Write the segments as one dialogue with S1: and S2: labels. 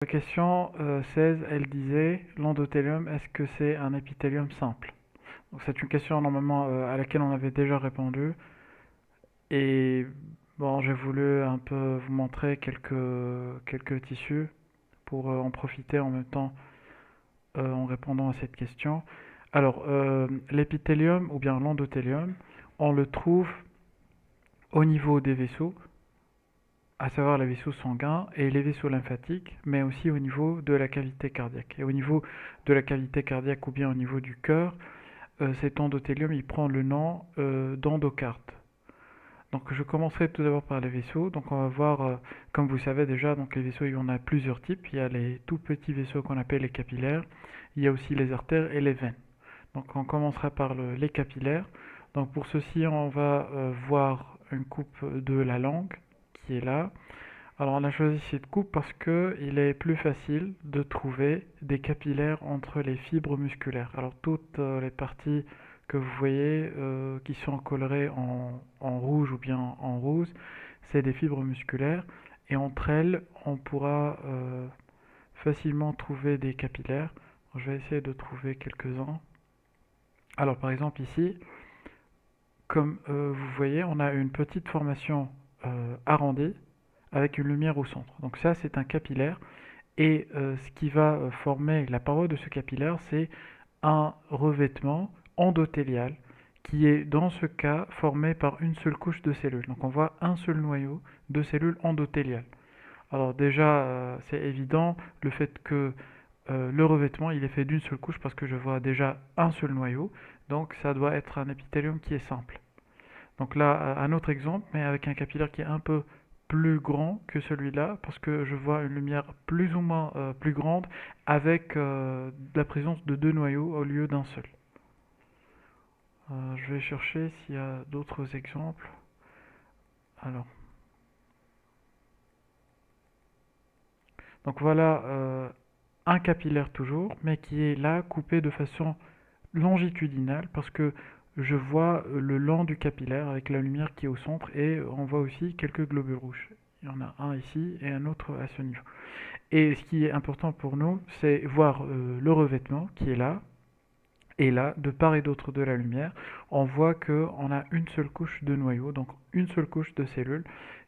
S1: La question 16, elle disait, l'endothélium, est-ce que c'est un épithélium simple? Donc c'est une question normalement à laquelle on avait déjà répondu. Et bon, j'ai voulu un peu vous montrer quelques tissus pour en profiter en même temps en répondant à cette question. Alors, l'épithélium ou bien l'endothélium, on le trouve au niveau des vaisseaux, à savoir les vaisseaux sanguins et les vaisseaux lymphatiques, mais aussi au niveau de la cavité cardiaque. Et au niveau de la cavité cardiaque ou bien au niveau du cœur, cet endothélium il prend le nom d'endocarde. Donc je commencerai tout d'abord par les vaisseaux. Donc on va voir, comme vous savez déjà, donc les vaisseaux il y en a plusieurs types. Il y a les tout petits vaisseaux qu'on appelle les capillaires. Il y a aussi les artères et les veines. Donc on commencera par les capillaires. Donc pour ceci on va voir une coupe de la langue qui est là. Alors on a choisi cette coupe parce que il est plus facile de trouver des capillaires entre les fibres musculaires. Alors toutes les parties que vous voyez qui sont colorées en rouge ou bien en rose, c'est des fibres musculaires et entre elles on pourra facilement trouver des capillaires. Je vais essayer de trouver quelques-uns. Alors par exemple ici, comme vous voyez, on a une petite formation arrondie avec une lumière au centre. Donc ça, c'est un capillaire. Et ce qui va former la paroi de ce capillaire, c'est un revêtement endothélial qui est dans ce cas formé par une seule couche de cellules. Donc on voit un seul noyau de cellules endothéliales. Alors déjà, c'est évident le fait que le revêtement il est fait d'une seule couche parce que je vois déjà un seul noyau. Donc ça doit être un épithélium qui est simple. Donc là, un autre exemple, mais avec un capillaire qui est un peu plus grand que celui-là, parce que je vois une lumière plus ou moins plus grande avec la présence de deux noyaux au lieu d'un seul. Je vais chercher s'il y a d'autres exemples. Alors, donc voilà un capillaire toujours, mais qui est là coupé de façon longitudinale, parce que je vois le long du capillaire avec la lumière qui est au centre, et on voit aussi quelques globules rouges. Il y en a un ici et un autre à ce niveau. Et ce qui est important pour nous, c'est voir le revêtement qui est là, et là, de part et d'autre de la lumière, on voit qu'on a une seule couche de noyau, donc une seule couche de cellules,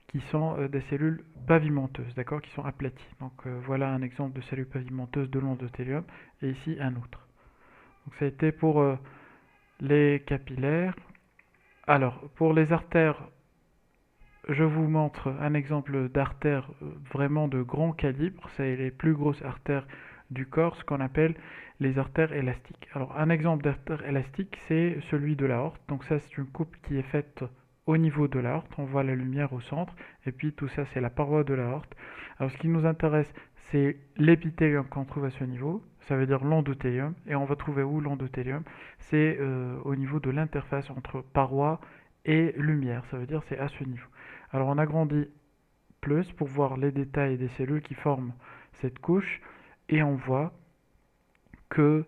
S1: qui sont des cellules pavimenteuses, d'accord, qui sont aplaties. Donc voilà un exemple de cellules pavimenteuses de l'endothélium, et ici un autre. Donc ça a été pour les capillaires. Alors, pour les artères, je vous montre un exemple d'artère vraiment de grand calibre. C'est les plus grosses artères du corps, ce qu'on appelle les artères élastiques. Alors, un exemple d'artère élastique, c'est celui de l'aorte. Donc ça, c'est une coupe qui est faite au niveau de l'aorte. On voit la lumière au centre. Et puis tout ça, c'est la paroi de l'aorte. Alors, ce qui nous intéresse, c'est l'épithélium qu'on trouve à ce niveau. Ça veut dire l'endothélium. Et on va trouver où l'endothélium? C'est au niveau de l'interface entre paroi et lumière. Ça veut dire c'est à ce niveau. Alors on agrandit plus pour voir les détails des cellules qui forment cette couche et on voit que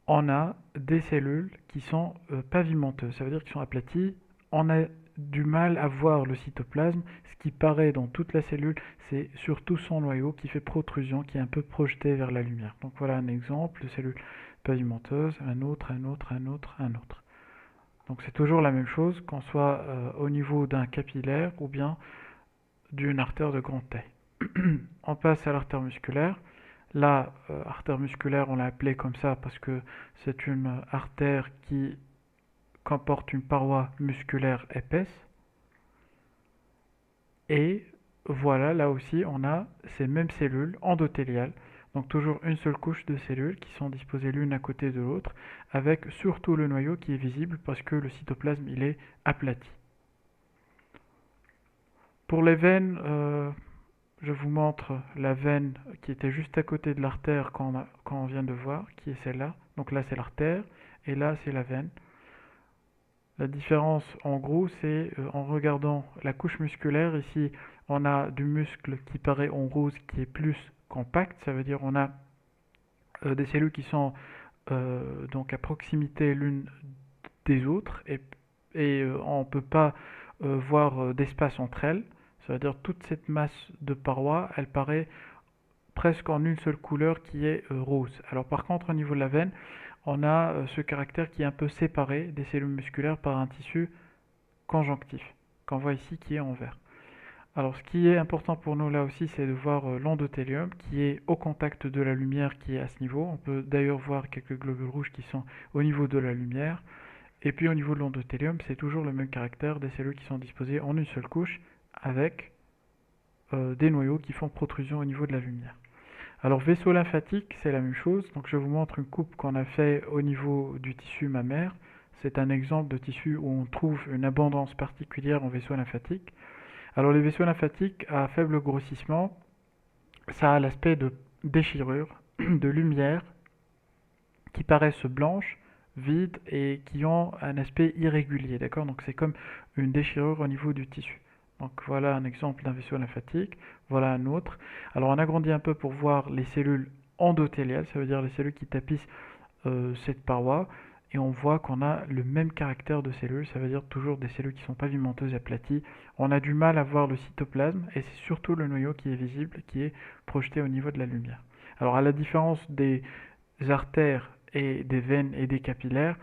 S1: on a des cellules qui sont pavimenteuses, ça veut dire qu'elles sont aplaties. On a du mal à voir le cytoplasme. Ce qui paraît dans toute la cellule, c'est surtout son noyau qui fait protrusion, qui est un peu projeté vers la lumière. Donc voilà un exemple de cellule pavimenteuse, un autre, un autre, un autre, un autre. Donc c'est toujours la même chose, qu'on soit au niveau d'un capillaire ou bien d'une artère de grande taille. On passe à l'artère musculaire. La artère musculaire, on l'a appelée comme ça parce que c'est une artère qui comporte une paroi musculaire épaisse. Et voilà, là aussi, on a ces mêmes cellules endothéliales. Donc toujours une seule couche de cellules qui sont disposées l'une à côté de l'autre, avec surtout le noyau qui est visible parce que le cytoplasme il est aplati. Pour les veines, je vous montre la veine qui était juste à côté de l'artère quand on vient de voir, qui est celle-là. Donc là c'est l'artère et là c'est la veine. La différence en gros c'est en regardant la couche musculaire, ici on a du muscle qui paraît en rose qui est plus compact, ça veut dire on a des cellules qui sont donc à proximité l'une des autres et on ne peut pas voir d'espace entre elles. Ça veut dire toute cette masse de parois, elle paraît presque en une seule couleur qui est rose. Alors par contre, au niveau de la veine, on a ce caractère qui est un peu séparé des cellules musculaires par un tissu conjonctif, qu'on voit ici qui est en vert. Alors ce qui est important pour nous là aussi, c'est de voir l'endothélium qui est au contact de la lumière qui est à ce niveau. On peut d'ailleurs voir quelques globules rouges qui sont au niveau de la lumière. Et puis au niveau de l'endothélium, c'est toujours le même caractère des cellules qui sont disposées en une seule couche avec des noyaux qui font protrusion au niveau de la lumière. Alors vaisseau lymphatique, c'est la même chose. Donc je vous montre une coupe qu'on a fait au niveau du tissu mammaire. C'est un exemple de tissu où on trouve une abondance particulière en vaisseau lymphatique. Alors les vaisseaux lymphatiques à faible grossissement, ça a l'aspect de déchirure, de lumière, qui paraissent blanches, vides et qui ont un aspect irrégulier, d'accord? Donc c'est comme une déchirure au niveau du tissu. Donc voilà un exemple d'un vaisseau lymphatique, voilà un autre. Alors on agrandit un peu pour voir les cellules endothéliales, ça veut dire les cellules qui tapissent cette paroi, et on voit qu'on a le même caractère de cellules, ça veut dire toujours des cellules qui sont pavimenteuses et aplaties. On a du mal à voir le cytoplasme, et c'est surtout le noyau qui est visible, qui est projeté au niveau de la lumière. Alors à la différence des artères et des veines et des capillaires,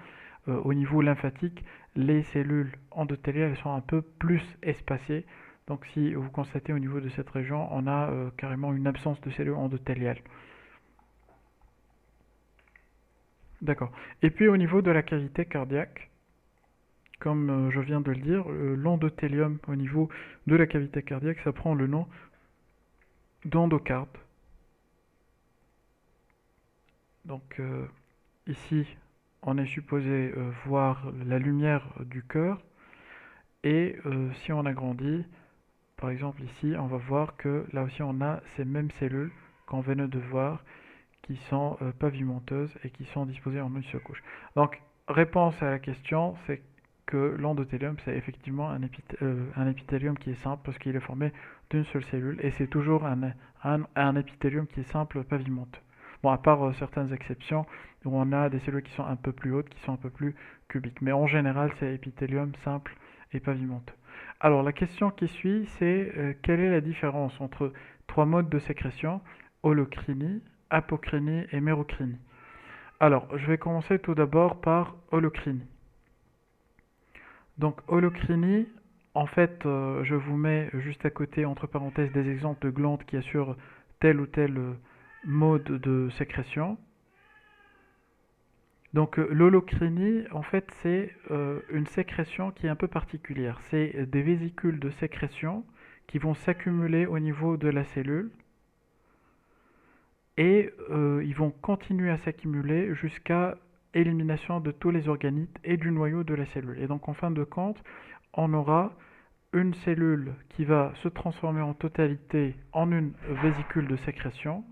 S1: au niveau lymphatique, les cellules endothéliales sont un peu plus espacées. Donc si vous constatez au niveau de cette région, on a carrément une absence de cellules endothéliales. D'accord. Et puis au niveau de la cavité cardiaque, comme je viens de le dire, l'endothélium au niveau de la cavité cardiaque, ça prend le nom d'endocarde. Donc ici, on est supposé voir la lumière du cœur et si on agrandit, par exemple ici, on va voir que là aussi on a ces mêmes cellules qu'on venait de voir qui sont pavimenteuses et qui sont disposées en une seule couche. Donc, réponse à la question, c'est que l'endothélium, c'est effectivement un épithélium qui est simple parce qu'il est formé d'une seule cellule et c'est toujours un épithélium qui est simple pavimenteux. Bon, à part certaines exceptions où on a des cellules qui sont un peu plus hautes, qui sont un peu plus cubiques. Mais en général, c'est épithélium simple et pavimenteux. Alors, la question qui suit, c'est quelle est la différence entre trois modes de sécrétion, holocrinie, apocrinie et mérocrinie. Alors, je vais commencer tout d'abord par holocrinie. Donc, holocrinie, en fait, je vous mets juste à côté, entre parenthèses, des exemples de glandes qui assurent tel ou tel mode de sécrétion. Donc, l'holocrinie, en fait, c'est une sécrétion qui est un peu particulière. C'est des vésicules de sécrétion qui vont s'accumuler au niveau de la cellule et ils vont continuer à s'accumuler jusqu'à élimination de tous les organites et du noyau de la cellule. Et donc en fin de compte, on aura une cellule qui va se transformer en totalité en une vésicule de sécrétion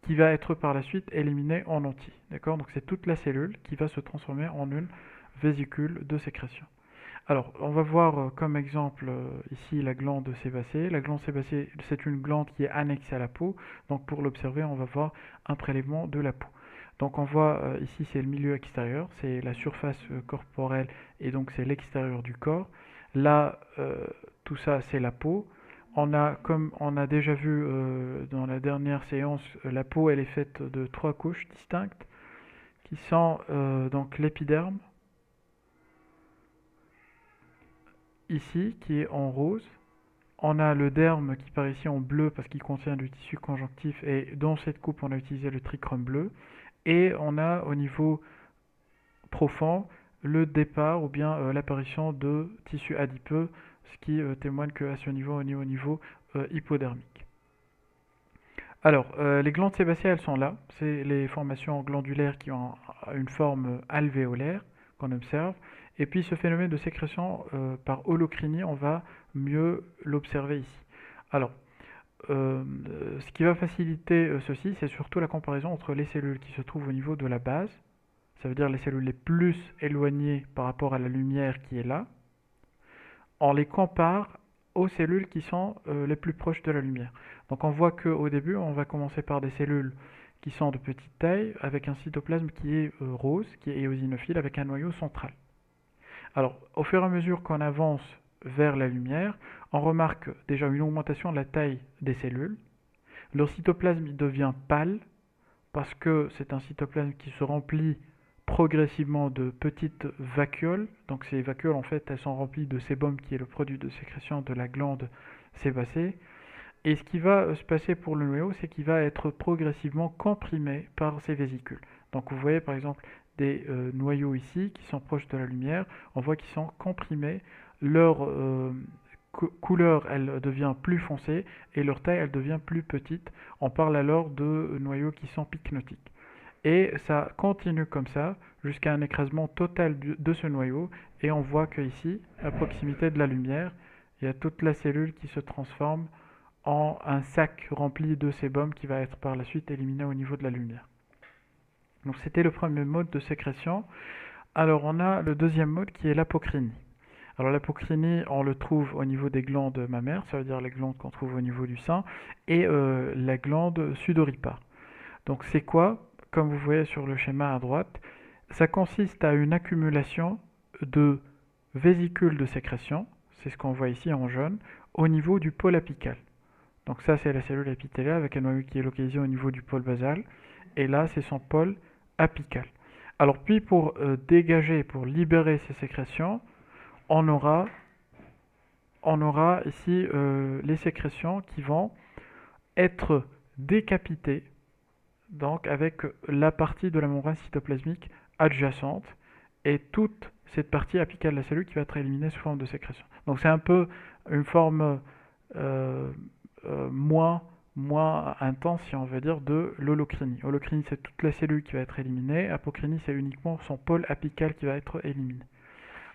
S1: qui va être par la suite éliminée en entier. D'accord? Donc c'est toute la cellule qui va se transformer en une vésicule de sécrétion. Alors, on va voir comme exemple ici la glande sébacée. La glande sébacée, c'est une glande qui est annexée à la peau. Donc, pour l'observer, on va voir un prélèvement de la peau. Donc, on voit ici, c'est le milieu extérieur, c'est la surface corporelle et donc c'est l'extérieur du corps. Là, tout ça, c'est la peau. On a, comme on a déjà vu dans la dernière séance, la peau, elle est faite de trois couches distinctes qui sont donc l'épiderme, ici, qui est en rose. On a le derme qui paraît ici en bleu parce qu'il contient du tissu conjonctif et dans cette coupe on a utilisé le trichrome bleu. Et on a au niveau profond le départ ou bien l'apparition de tissu adipeux, ce qui témoigne qu'à ce niveau on est au niveau hypodermique. Alors, les glandes sébacées, elles sont là. C'est les formations glandulaires qui ont une forme alvéolaire qu'on observe. Et puis ce phénomène de sécrétion par holocrinie, on va mieux l'observer ici. Alors, ce qui va faciliter ceci, c'est surtout la comparaison entre les cellules qui se trouvent au niveau de la base, ça veut dire les cellules les plus éloignées par rapport à la lumière qui est là, on les compare aux cellules qui sont les plus proches de la lumière. Donc on voit qu'au début, on va commencer par des cellules qui sont de petite taille, avec un cytoplasme qui est rose, qui est éosinophile, avec un noyau central. Alors, au fur et à mesure qu'on avance vers la lumière, on remarque déjà une augmentation de la taille des cellules, Leur cytoplasme il devient pâle parce que c'est un cytoplasme qui se remplit progressivement de petites vacuoles. Donc ces vacuoles, en fait, elles sont remplies de sébum qui est le produit de sécrétion de la glande sébacée. Et ce qui va se passer pour le noyau, c'est qu'il va être progressivement comprimé par ces vésicules. Donc vous voyez par exemple des noyaux ici qui sont proches de la lumière, on voit qu'ils sont comprimés, leur couleur elle devient plus foncée et leur taille elle devient plus petite. On parle alors de noyaux qui sont pycnotiques. Et ça continue comme ça jusqu'à un écrasement total de ce noyau et on voit que ici, à proximité de la lumière, il y a toute la cellule qui se transforme en un sac rempli de sébum qui va être par la suite éliminé au niveau de la lumière. Donc c'était le premier mode de sécrétion. Alors on a le deuxième mode qui est l'apocrinie. Alors l'apocrinie, on le trouve au niveau des glandes mammaires, ça veut dire les glandes qu'on trouve au niveau du sein, et la glande sudoripare. Donc c'est quoi? Comme vous voyez sur le schéma à droite, ça consiste à une accumulation de vésicules de sécrétion, c'est ce qu'on voit ici en jaune, au niveau du pôle apical. Donc ça, c'est la cellule épithéliale avec un noyau qui est localisé au niveau du pôle basal. Et là, c'est son pôle apical. Alors puis, pour dégager, pour libérer ces sécrétions, on aura ici les sécrétions qui vont être décapitées, donc avec la partie de la membrane cytoplasmique adjacente et toute cette partie apicale de la cellule qui va être éliminée sous forme de sécrétion. Donc c'est un peu une forme euh, moins intense, si on veut dire, de l'holocrinie. Holocrinie, c'est toute la cellule qui va être éliminée. Apocrinie, c'est uniquement son pôle apical qui va être éliminé.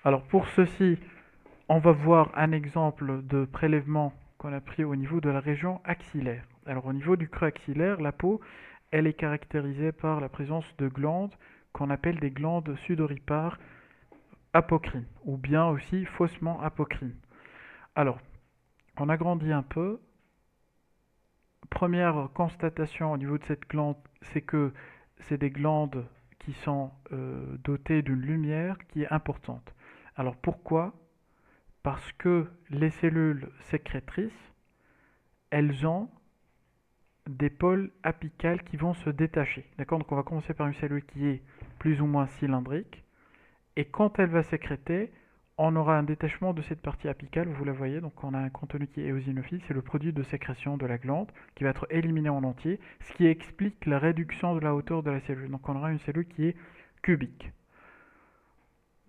S1: Alors pour ceci, on va voir un exemple de prélèvement qu'on a pris au niveau de la région axillaire. Alors au niveau du creux axillaire, la peau, elle est caractérisée par la présence de glandes qu'on appelle des glandes sudoripares apocrines, ou bien aussi faussement apocrines. Alors, on agrandit un peu. Première constatation au niveau de cette glande, c'est que c'est des glandes qui sont dotées d'une lumière qui est importante. Alors pourquoi? Parce que les cellules sécrétrices, elles ont des pôles apicales qui vont se détacher. D'accord? Donc on va commencer par une cellule qui est plus ou moins cylindrique. Et quand elle va sécréter, on aura un détachement de cette partie apicale, vous la voyez, donc on a un contenu qui est éosinophile, c'est le produit de sécrétion de la glande qui va être éliminé en entier, ce qui explique la réduction de la hauteur de la cellule. Donc on aura une cellule qui est cubique.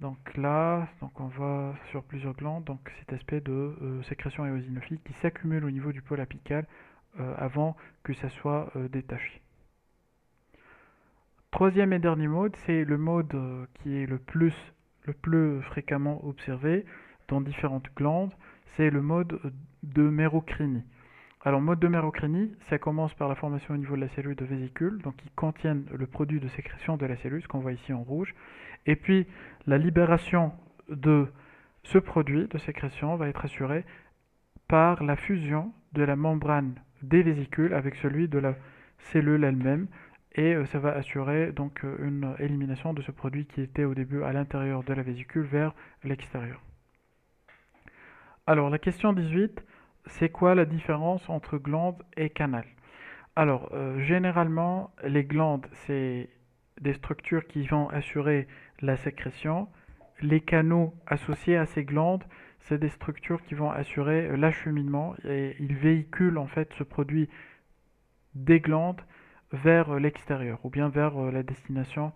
S1: Donc là, donc on va sur plusieurs glandes, donc cet aspect de sécrétion éosinophile qui s'accumule au niveau du pôle apical avant que ça soit détaché. Troisième et dernier mode, c'est le mode qui est le plus fréquemment observé dans différentes glandes, c'est le mode de mérocrinie. Alors, mode de mérocrinie, ça commence par la formation au niveau de la cellule de vésicules, donc qui contiennent le produit de sécrétion de la cellule, ce qu'on voit ici en rouge, et puis la libération de ce produit de sécrétion va être assurée par la fusion de la membrane des vésicules avec celui de la cellule elle-même, et ça va assurer donc une élimination de ce produit qui était au début à l'intérieur de la vésicule vers l'extérieur. Alors la question 18, c'est quoi la différence entre glande et canal? Alors généralement les glandes c'est des structures qui vont assurer la sécrétion. Les canaux associés à ces glandes, c'est des structures qui vont assurer l'acheminement et ils véhiculent en fait ce produit des glandes vers l'extérieur ou bien vers la destination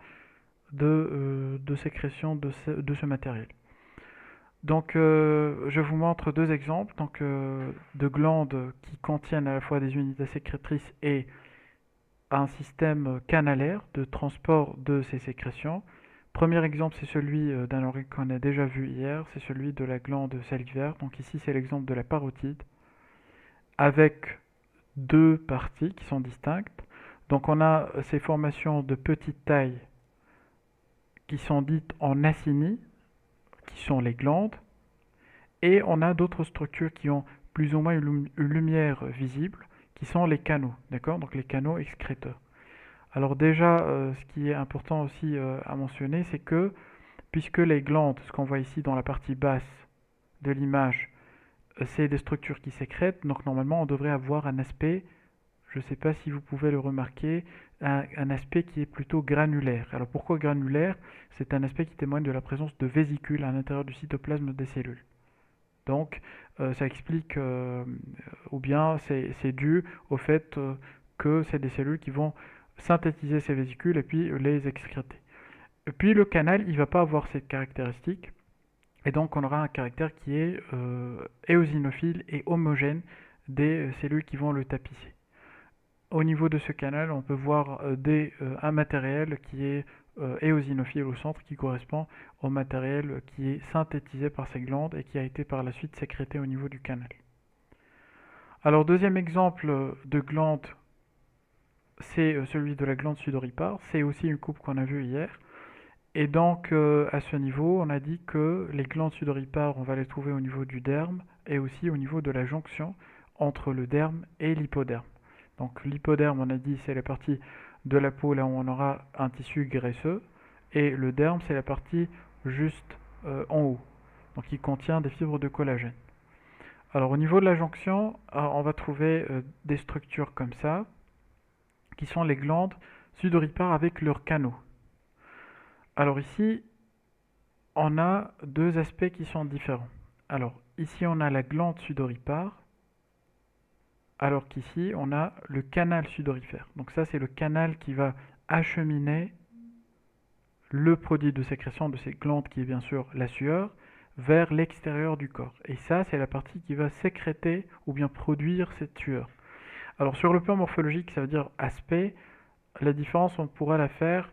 S1: de sécrétion de ce matériel. Donc je vous montre deux exemples donc, de glandes qui contiennent à la fois des unités sécrétrices et un système canalaire de transport de ces sécrétions. Premier exemple, c'est celui d'un organe qu'on a déjà vu hier, c'est celui de la glande salivaire. Donc ici, c'est l'exemple de la parotide, avec deux parties qui sont distinctes. Donc on a ces formations de petite taille qui sont dites en acinie, qui sont les glandes, et on a d'autres structures qui ont plus ou moins une lumière visible, qui sont les canaux, d'accord? Donc les canaux excréteurs. Alors déjà, ce qui est important aussi à mentionner, c'est que puisque les glandes, ce qu'on voit ici dans la partie basse de l'image, c'est des structures qui sécrètent, donc normalement on devrait avoir un aspect je ne sais pas si vous pouvez le remarquer, un aspect qui est plutôt granulaire. Alors pourquoi granulaire? C'est un aspect qui témoigne de la présence de vésicules à l'intérieur du cytoplasme des cellules. Donc ça explique, ou bien c'est dû au fait que c'est des cellules qui vont synthétiser ces vésicules et puis les excréter. Et puis le canal, il ne va pas avoir cette caractéristique, et donc on aura un caractère qui est éosinophile et homogène des cellules qui vont le tapisser. Au niveau de ce canal, on peut voir un matériel qui est éosinophile au centre, qui correspond au matériel qui est synthétisé par ces glandes et qui a été par la suite sécrété au niveau du canal. Alors deuxième exemple de glande, c'est celui de la glande sudoripare. C'est aussi une coupe qu'on a vue hier. Et donc à ce niveau, on a dit que les glandes sudoripares, on va les trouver au niveau du derme et aussi au niveau de la jonction entre le derme et l'hypoderme. Donc l'hypoderme, on a dit, c'est la partie de la peau là où on aura un tissu graisseux, et le derme, c'est la partie juste en haut, donc qui contient des fibres de collagène. Alors au niveau de la jonction, on va trouver des structures comme ça, qui sont les glandes sudoripares avec leurs canaux. Alors ici, on a deux aspects qui sont différents. Alors ici, on a la glande sudoripare, alors qu'ici, on a le canal sudorifère. Donc ça, c'est le canal qui va acheminer le produit de sécrétion de ces glandes, qui est bien sûr la sueur, vers l'extérieur du corps. Et ça, c'est la partie qui va sécréter ou bien produire cette sueur. Alors sur le plan morphologique, ça veut dire aspect, la différence, on pourra la faire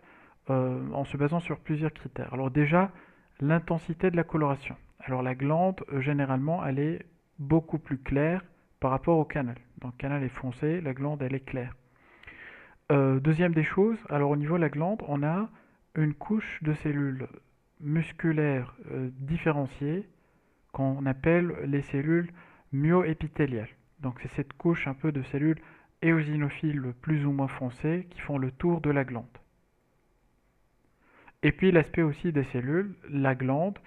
S1: en se basant sur plusieurs critères. Alors déjà, l'intensité de la coloration. Alors la glande, généralement, elle est beaucoup plus claire par rapport au canal. Donc le canal est foncé, la glande, elle est claire. Deuxième des choses, alors au niveau de la glande, on a une couche de cellules musculaires différenciées qu'on appelle les cellules myoépithéliales. Donc c'est cette couche un peu de cellules éosinophiles plus ou moins foncées qui font le tour de la glande. Et puis l'aspect aussi des cellules, la glande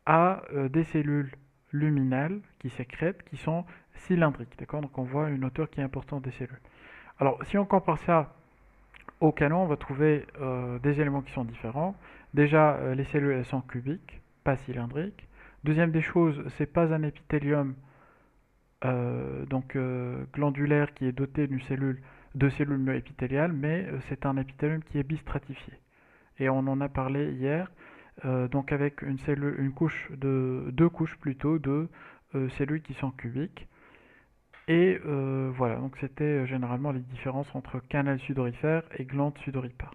S1: a des cellules luminales qui sécrètent, qui sont cylindriques. D'accord? Donc on voit une hauteur qui est importante des cellules. Alors si on compare ça au canon, on va trouver des éléments qui sont différents. Déjà, les cellules elles sont cubiques, pas cylindriques. Deuxième des choses, c'est pas un épithélium glandulaire qui est doté de cellules myoépithéliales, mais c'est un épithélium qui est bistratifié. Et on en a parlé hier, donc avec deux couches plutôt de cellules qui sont cubiques. Et voilà, donc c'était généralement les différences entre canal sudorifère et glande sudoripare.